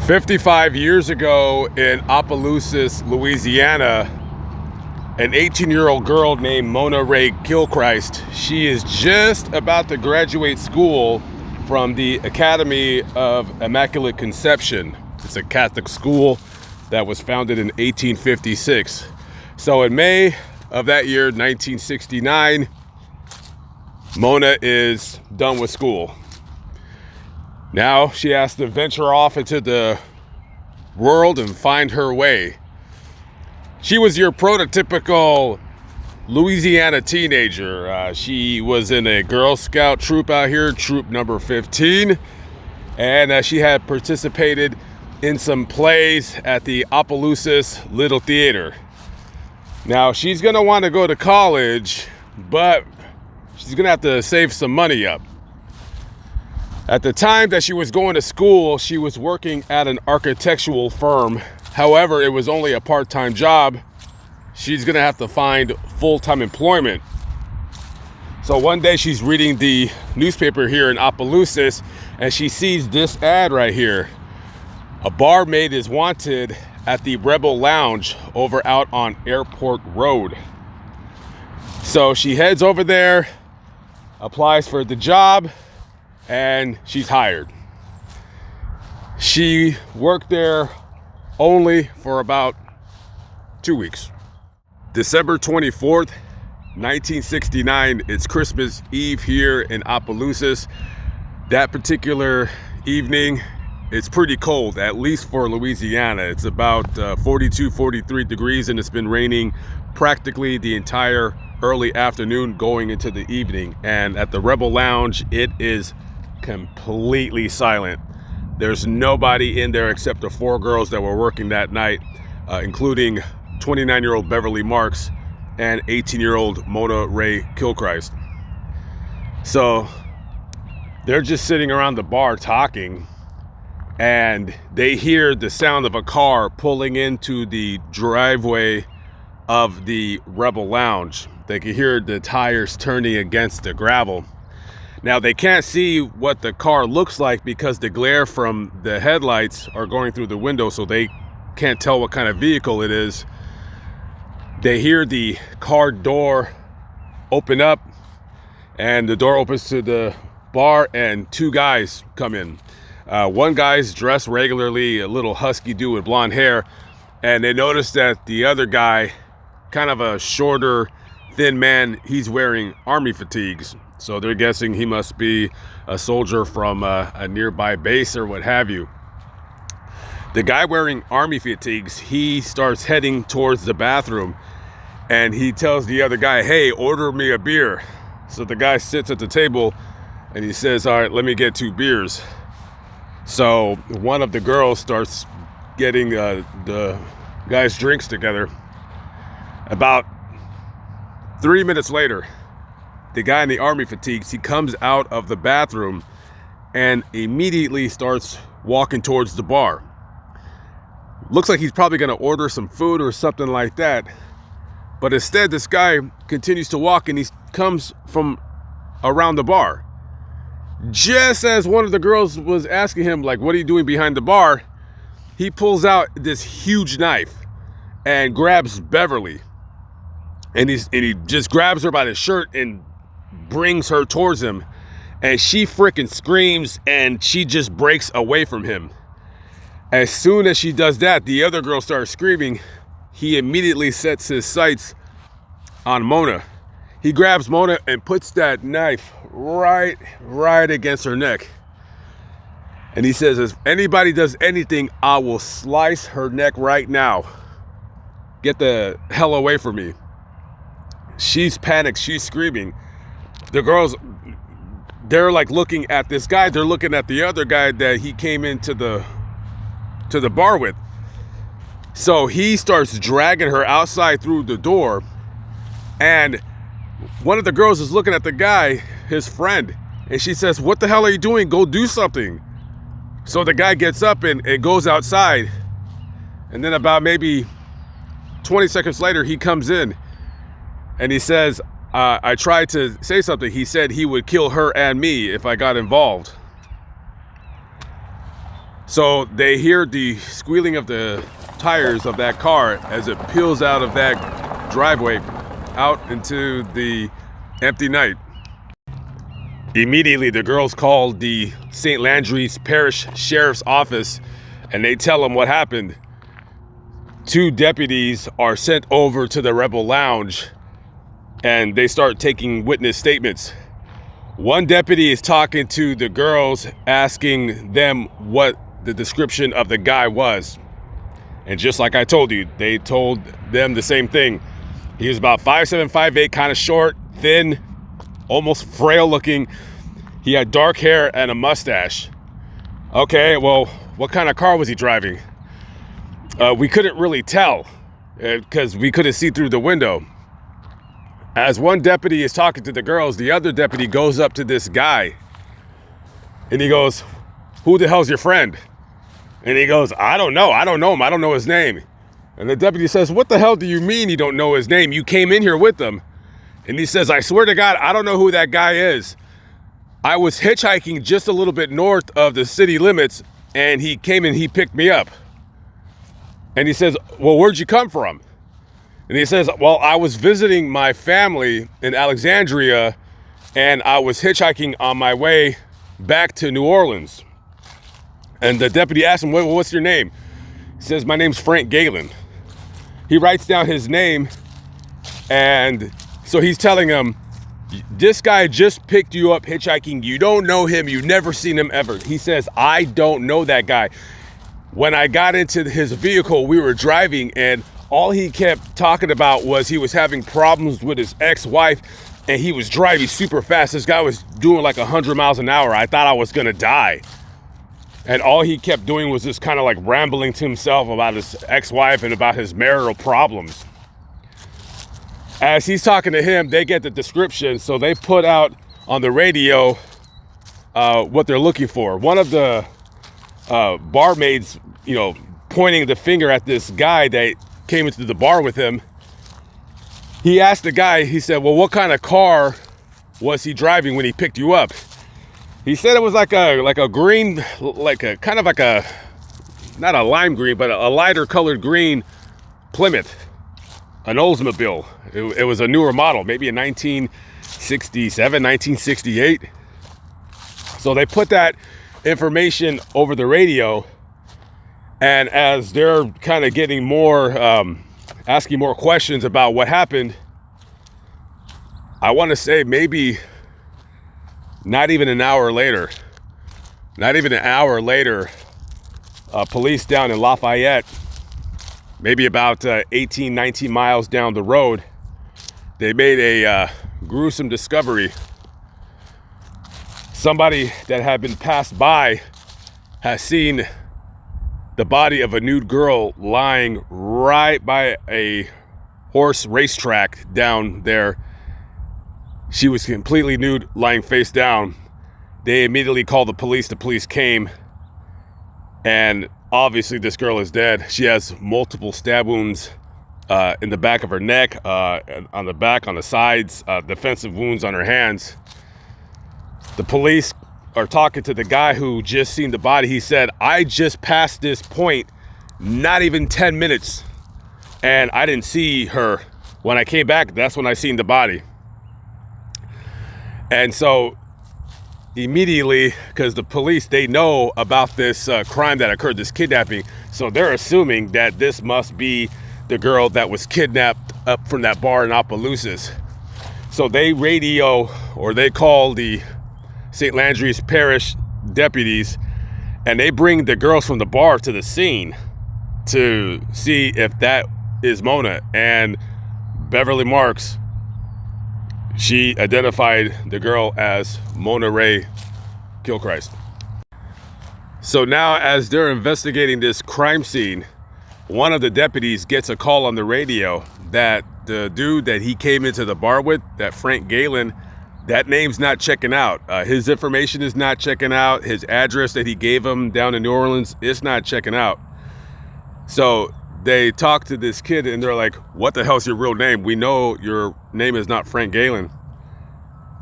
55 years ago in Opelousas, Louisiana, an 18-year-old girl named Mona Ray Gilchrist, she is just about to graduate school from the Academy of Immaculate Conception. It's a Catholic school that was founded in 1856. So in May of that year, 1969, Mona is done with school. Now she has to venture off into the world and find her way. She was your prototypical Louisiana teenager. She was in a Girl Scout troop out here, troop number 15, and she had participated in some plays at the Opelousas Little Theater. Now she's gonna want to go to college, but she's gonna have to save some money up. At the time that she was going to school, she was working at an architectural firm. However, it was only a part-time job. She's gonna have to find full-time employment. So one day she's reading the newspaper here in Opelousas and she sees this ad right here. A barmaid is wanted at the Rebel Lounge over out on Airport Road. So she heads over there, applies for the job, and she's hired. She worked there only for about 2 weeks. December 24th, 1969, it's Christmas Eve here in Opelousas. That particular evening, it's pretty cold, at least for Louisiana. It's about 42, 43 degrees, and it's been raining practically the entire early afternoon going into the evening. And at the Rebel Lounge, it is completely silent. There's nobody in there except the 4 girls that were working that night, including 29-year-old Beverly Marks and 18-year-old Mona Ray Gilchrist. So they're just sitting around the bar talking, and they hear the sound of a car pulling into the driveway of the Rebel Lounge. They can hear the tires turning against the gravel. Now they can't see what the car looks like because the glare from the headlights are going through the window, so they can't tell what kind of vehicle it is. They hear the car door open up, and the door opens to the bar, and 2 guys come in. One guy's dressed regularly, a little husky dude with blonde hair, and they notice that the other guy, kind of a shorter, thin man, he's wearing army fatigues. So they're guessing he must be a soldier from a nearby base or what have you. The guy wearing army fatigues, he starts heading towards the bathroom, and he tells the other guy, "Hey, order me a beer." So the guy sits at the table and he says, "All right, let me get 2 beers." So one of the girls starts getting the guy's drinks together. About 3 minutes later, the guy in the army fatigues, he comes out of the bathroom and immediately starts walking towards the bar. Looks like he's probably gonna order some food or something like that. But instead, this guy continues to walk, and he comes from around the bar. Just as one of the girls was asking him, like, what are you doing behind the bar? He pulls out this huge knife and grabs Beverly. And he just grabs her by the shirt and brings her towards him, and she freaking screams and she just breaks away from him. As soon as she does that, the other girl starts screaming. He immediately sets his sights on Mona. He grabs Mona and puts that knife right against her neck, and he says, "If anybody does anything, I will slice her neck right now. Get the hell away from me." She's panicked, she's screaming. The girls, they're like looking at this guy, they're looking at the other guy that he came into the bar with. So he starts dragging her outside through the door, and one of the girls is looking at the guy, his friend, and she says, "What the hell are you doing? Go do something." So the guy gets up and goes outside, and then about maybe 20 seconds later, he comes in and he says, I tried to say something. He said he would kill her and me if I got involved. So they hear the squealing of the tires of that car as it peels out of that driveway out into the empty night. Immediately, the girls call the St. Landry's Parish Sheriff's Office, and they tell them what happened. 2 deputies are sent over to the Rebel Lounge, and they start taking witness statements. One deputy is talking to the girls, asking them what the description of the guy was. And just like I told you, they told them the same thing. He was about 5'7", 5'8", kind of short, thin, almost frail looking. He had dark hair and a mustache. Okay, well, what kind of car was he driving? We couldn't really tell because we couldn't see through the window. As one deputy is talking to the girls, the other deputy goes up to this guy and he goes, "Who the hell's your friend?" And he goes, I don't know him. I don't know his name." And the deputy says, "What the hell do you mean you don't know his name? You came in here with him." And he says, "I swear to God, I don't know who that guy is. I was hitchhiking just a little bit north of the city limits and he came and he picked me up." And he says, "Well, where'd you come from?" And he says, "Well, I was visiting my family in Alexandria and I was hitchhiking on my way back to New Orleans." And the deputy asked him, "What's your name?" He says, "My name's Frank Galen." He writes down his name, and so he's telling him, "This guy just picked you up hitchhiking. You don't know him. You've never seen him ever." He says, "I don't know that guy. When I got into his vehicle, we were driving, and all he kept talking about was he was having problems with his ex-wife, and he was driving super fast. This guy was doing like 100 miles an hour. I thought I was gonna die. And all he kept doing was just kind of like rambling to himself about his ex-wife and about his marital problems." As he's talking to him, they get the description, so they put out on the radio what they're looking for. One of the barmaids, pointing the finger at this guy that came into the bar with him. He asked the guy, he said, "Well, what kind of car was he driving when he picked you up?" He said it was like a green, not a lime green, but a lighter colored green Plymouth, an Oldsmobile. It was a newer model, maybe a 1967, 1968. So they put that information over the radio, and as they're kind of getting more, asking more questions about what happened, I want to say maybe not even an hour later, police down in Lafayette, maybe about 18, 19 miles down the road, they made a gruesome discovery. Somebody that had been passed by has seen the body of a nude girl lying right by a horse racetrack down there. She was completely nude, lying face down. They immediately called the police. The police came, and obviously this girl is dead. She has multiple stab wounds in the back of her neck, on the back, on the sides, defensive wounds on her hands. The police are talking to the guy who just seen the body. He said, "I just passed this point not even 10 minutes, and I didn't see her. When I came back, that's when I seen the body." And so immediately, because the police, they know about this crime that occurred, this kidnapping, so they're assuming that this must be the girl that was kidnapped up from that bar in Opelousas. So they call the St. Landry's Parish deputies, and they bring the girls from the bar to the scene to see if that is Mona. And Beverly Marks, she identified the girl as Mona Ray Gilchrist. So now, as they're investigating this crime scene, one of the deputies gets a call on the radio that the dude that he came into the bar with, that Frank Galen, that name's not checking out. His information is not checking out. His address that he gave him down in New Orleans is not checking out. So they talk to this kid and they're like, "What the hell's your real name? We know your name is not Frank Galen."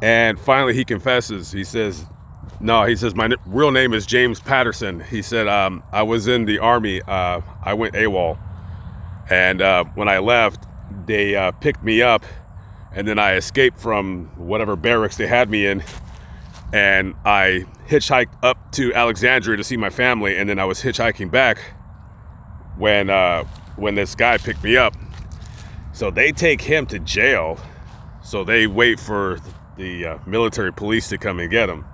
And finally he confesses. He says, No, he says, my real name is James Patterson. He said, I was in the Army. I went AWOL. And when I left, they picked me up. And then I escaped from whatever barracks they had me in. And I hitchhiked up to Alexandria to see my family. And then I was hitchhiking back when this guy picked me up. So they take him to jail. So they wait for the military police to come and get him.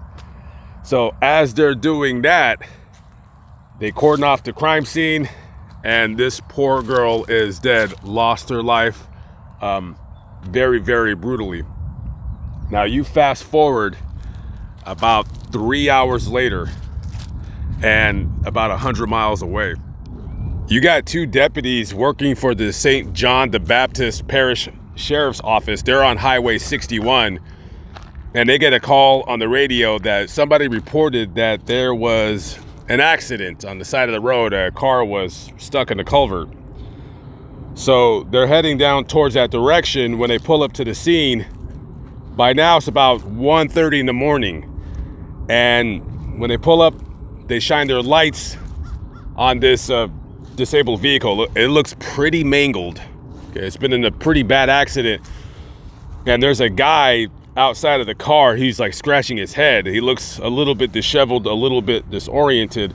So as they're doing that, they cordon off the crime scene, and this poor girl is dead, lost her life very, very brutally. Now you fast forward about 3 hours later and about 100 miles away. You got two deputies working for the St. John the Baptist Parish Sheriff's Office. They're on Highway 61. And they get a call on the radio that somebody reported that there was an accident on the side of the road. A car was stuck in a culvert. So they're heading down towards that direction. When they pull up to the scene, by now it's about 1:30 in the morning. And when they pull up, they shine their lights on this disabled vehicle. It looks pretty mangled. Okay, it's been in a pretty bad accident. And there's a guy outside of the car. He's like scratching his head. He looks a little bit disheveled, a little bit disoriented.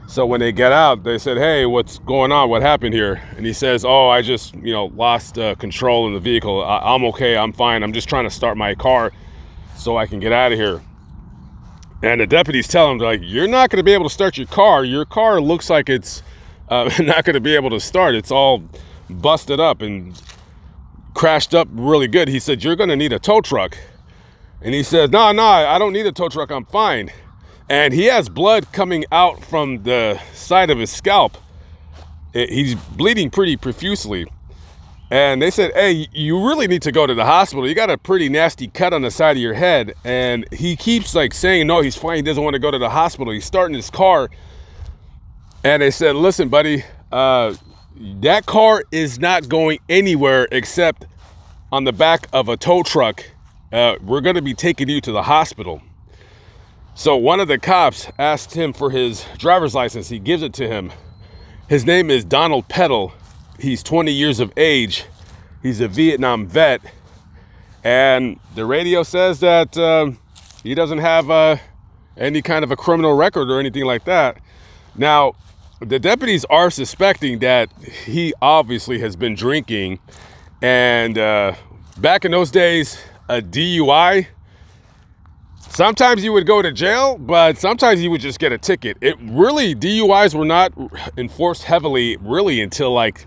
So when they get out, they said, hey, what's going on? What happened here? And he says, oh, I just, lost control in the vehicle. I'm okay. I'm fine. I'm just trying to start my car so I can get out of here. And the deputies tell him, like, you're not going to be able to start your car. Your car looks like it's not going to be able to start. It's all busted up and crashed up really good. He said, you're going to need a tow truck. And he says, no, I don't need a tow truck. I'm fine. And he has blood coming out from the side of his scalp. He's bleeding pretty profusely. And they said, hey, you really need to go to the hospital. You got a pretty nasty cut on the side of your head. And he keeps like saying, no, he's fine. He doesn't want to go to the hospital. He's starting his car. And they said, listen, buddy, that car is not going anywhere except on the back of a tow truck. We're going to be taking you to the hospital. So one of the cops asked him for his driver's license. He gives it to him. His name is Donald Peddle. He's 20 years of age. He's a Vietnam vet. And the radio says that he doesn't have any kind of a criminal record or anything like that. Now, the deputies are suspecting that he obviously has been drinking. And back in those days, a DUI, sometimes you would go to jail, but sometimes you would just get a ticket. DUIs were not enforced heavily really until like,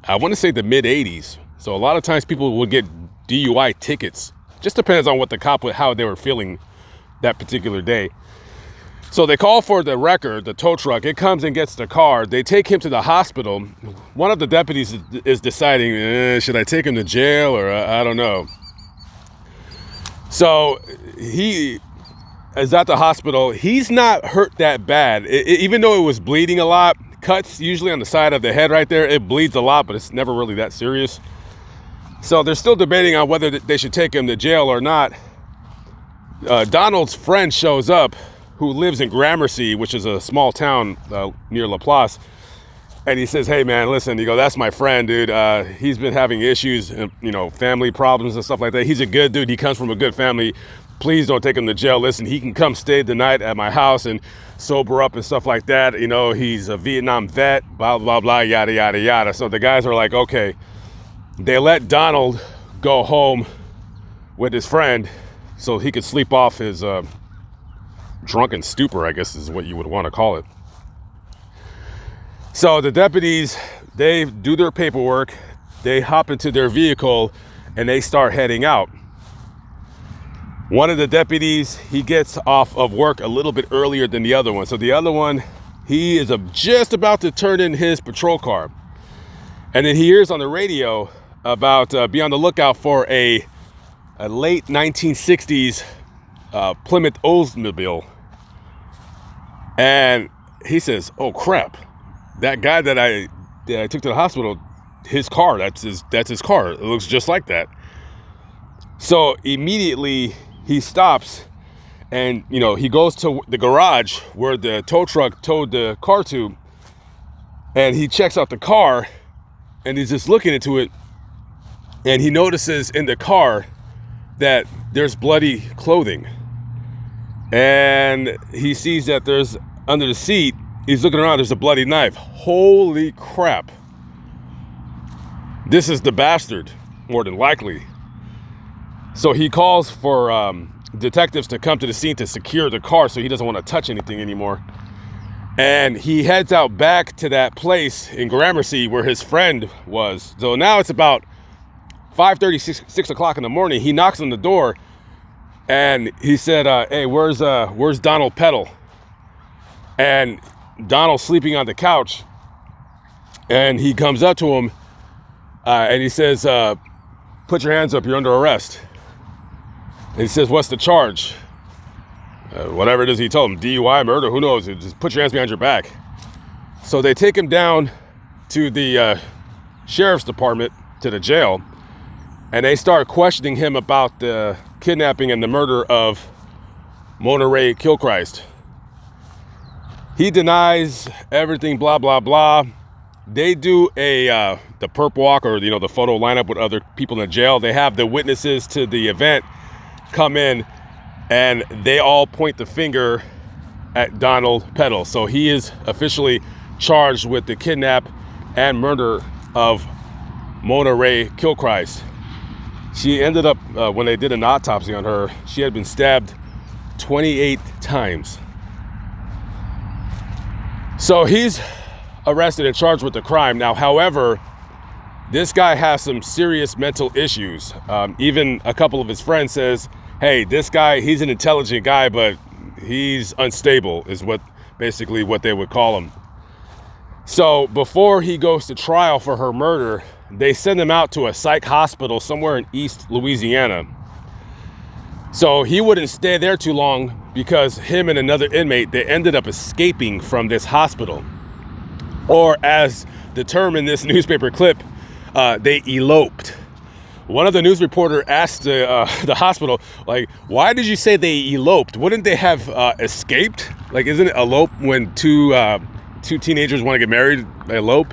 I want to say the mid 80s. So a lot of times people would get DUI tickets. Just depends on what the cop, how they were feeling that particular day. So they call for the wrecker, the tow truck. It comes and gets the car. They take him to the hospital. One of the deputies is deciding, should I take him to jail or I don't know. So he is at the hospital. He's not hurt that bad. Even though it was bleeding a lot, cuts usually on the side of the head right there, it bleeds a lot, but it's never really that serious. So they're still debating on whether they should take him to jail or not. Donald's friend shows up, who lives in Gramercy, which is a small town near Laplace. And he says, hey man, listen, that's my friend, dude. He's been having issues, family problems and stuff like that. He's a good dude. He comes from a good family. Please don't take him to jail. Listen, he can come stay the night at my house and sober up and stuff like that. He's a Vietnam vet, blah, blah, blah, yada, yada, yada. So the guys are like, okay. They let Donald go home with his friend so he could sleep off his drunken stupor, I guess is what you would want to call it. So the deputies, they do their paperwork, they hop into their vehicle, and they start heading out. One of the deputies, he gets off of work a little bit earlier than the other one. So the other one, he is just about to turn in his patrol car. And then he hears on the radio about be on the lookout for a late 1960s Plymouth Oldsmobile. And he says, oh crap. That guy that I took to the hospital, his car, that's his car. It looks just like that. So immediately he stops And, you know, he goes to the garage where the tow truck towed the car to, and he checks out the car, and he's just looking into it, and he notices in the car that there's bloody clothing. And he sees that there's, under the seat, he's looking around, there's a bloody knife. Holy crap. This is the bastard, more than likely. So he calls for detectives to come to the scene to secure the car, so he doesn't want to touch anything anymore. And he heads out back to that place in Gramercy where his friend was. So now it's about 5:30, 6 o'clock in the morning. He knocks on the door, and he said, hey, where's Donald Peddle? And Donald's sleeping on the couch, and he comes up to him, and he says, put your hands up, you're under arrest. And he says, what's the charge? Whatever it is he told him, DUI, murder, who knows? Just put your hands behind your back. So they take him down to the sheriff's department, to the jail, and they start questioning him about the kidnapping and the murder of Mona Ray Kilchrist. He denies everything, blah, blah, blah. They do the perp walk, or, you know, the photo lineup with other people in the jail. They have the witnesses to the event come in, and they all point the finger at Donald Peddle. So he is officially charged with the kidnap and murder of Mona Ray Kilchrist. She ended up, when they did an autopsy on her, she had been stabbed 28 times. So he's arrested and charged with the crime. Now, however, this guy has some serious mental issues. Even a couple of his friends says, hey, this guy, he's an intelligent guy, but he's unstable, is basically what they would call him. So before he goes to trial for her murder, they send him out to a psych hospital somewhere in East Louisiana. So he wouldn't stay there too long, because him and another inmate, they ended up escaping from this hospital. Or as the term in this newspaper clip, they eloped. One of the news reporter asked the hospital, like, why did you say they eloped? Wouldn't they have escaped? Like, isn't it elope when two teenagers want to get married, they elope?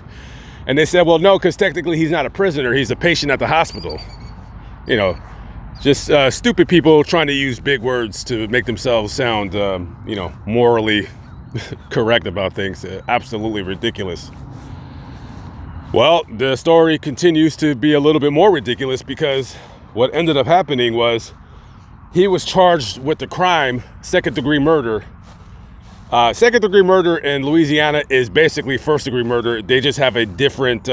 And they said, well, no, because technically he's not a prisoner, he's a patient at the hospital. You know, just stupid people trying to use big words to make themselves sound, you know, morally correct about things. Absolutely ridiculous. Well, the story continues to be a little bit more ridiculous, because what ended up happening was he was charged with the crime, second-degree murder. Second-degree murder in Louisiana is basically first-degree murder. They just have a different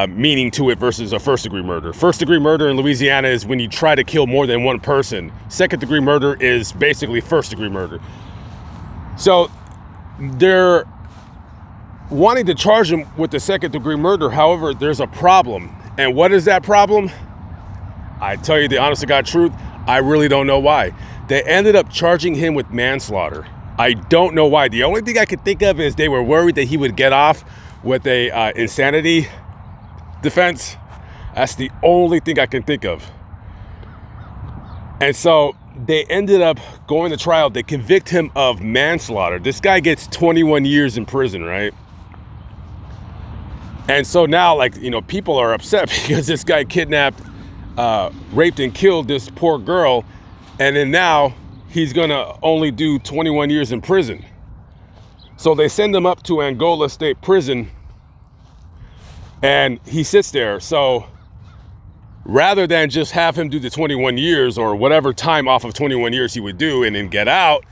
meaning to it versus a first-degree murder. First-degree murder in Louisiana is when you try to kill more than one person. Second-degree murder is basically first-degree murder. So they're wanting to charge him with the second-degree murder. However, there's a problem. And what is that problem? I tell you the honest-to-God truth, I really don't know why. They ended up charging him with manslaughter. I don't know why. The only thing I could think of is they were worried that he would get off with a insanity defense. That's the only thing I can think of. And so they ended up going to trial. They convict him of manslaughter. This guy gets 21 years in prison, right? And so now, like, you know, people are upset because this guy kidnapped, raped and killed this poor girl. And then now he's gonna only do 21 years in prison. So they send him up to Angola State Prison, and he sits there. So rather than just have him do the 21 years or whatever time off of 21 years he would do and then get out,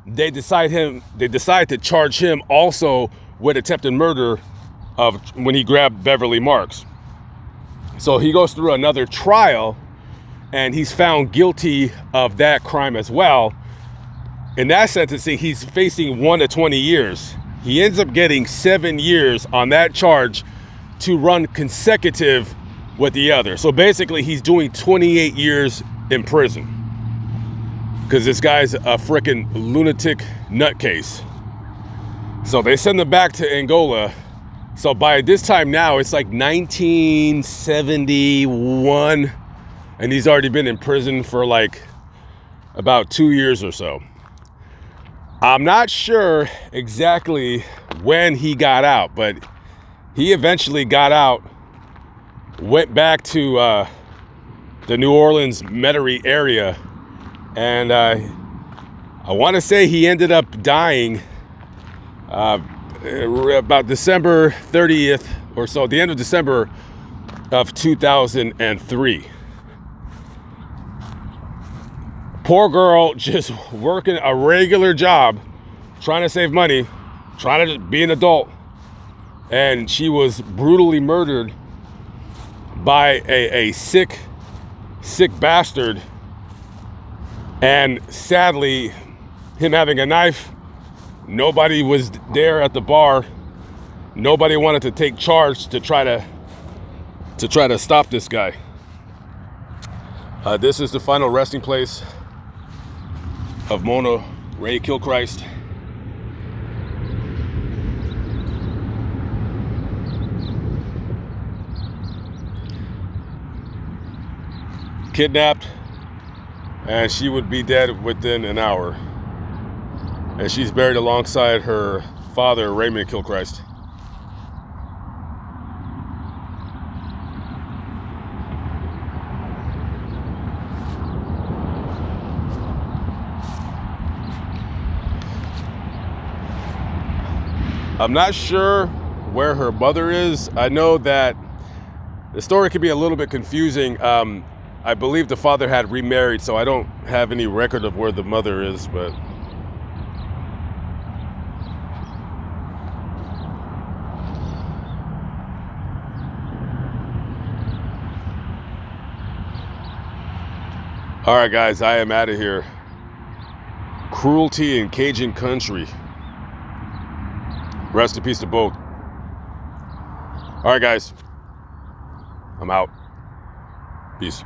they decide to charge him also with attempted murder of when he grabbed Beverly Marks. So he goes through another trial, and he's found guilty of that crime as well. In that sentencing, he's facing 1 to 20 years. He ends up getting 7 years on that charge to run consecutive with the other. So basically, he's doing 28 years in prison because this guy's a freaking lunatic nutcase. So they send him back to Angola. So by this time now, it's like 1971, and he's already been in prison for like about 2 years or so. I'm not sure exactly when he got out, but he eventually got out, went back to the New Orleans Metairie area, and I want to say he ended up dying about December 30th or so, the end of December of 2003. Poor girl, just working a regular job, trying to save money, trying to be an adult, and she was brutally murdered by a sick bastard. And sadly, him having a knife, nobody was there at the bar. Nobody wanted to take charge to try to stop this guy. This is the final resting place of Mona Ray Kilchrist. Kidnapped, and she would be dead within an hour. And she's buried alongside her father, Raymond Kilchrist. I'm not sure where her mother is. I know that the story could be a little bit confusing. I believe the father had remarried, so I don't have any record of where the mother is, but all right, guys, I am out of here. Cruelty in Cajun country. Rest in peace to both. All right, guys, I'm out. Peace.